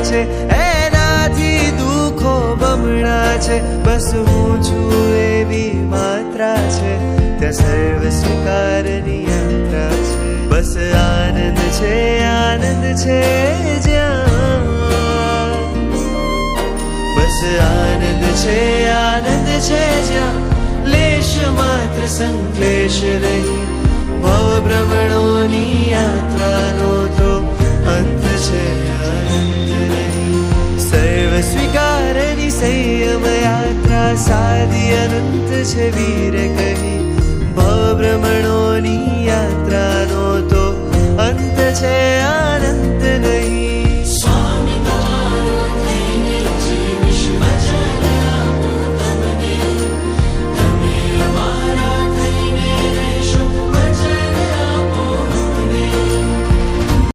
છે, એનાથી દુઃખો બમણા છે. બસ હું છું એવી માત્રા છે, ત્યાં સર્વ સ્વીકારની યાત્રા છે. બસ આનંદ છે જ્યાં, બસ આનંદ છે જ્યાં લેશ માત્ર સંક્લેશ નહીં. ભવ ભ્રમણોની યાત્રાનો તો અંત છે અનંત નહીં. સર્વ સ્વીકારની સંયમ યાત્રા સાદી અનંત છે વીર કહી. ભવ ભ્રમણો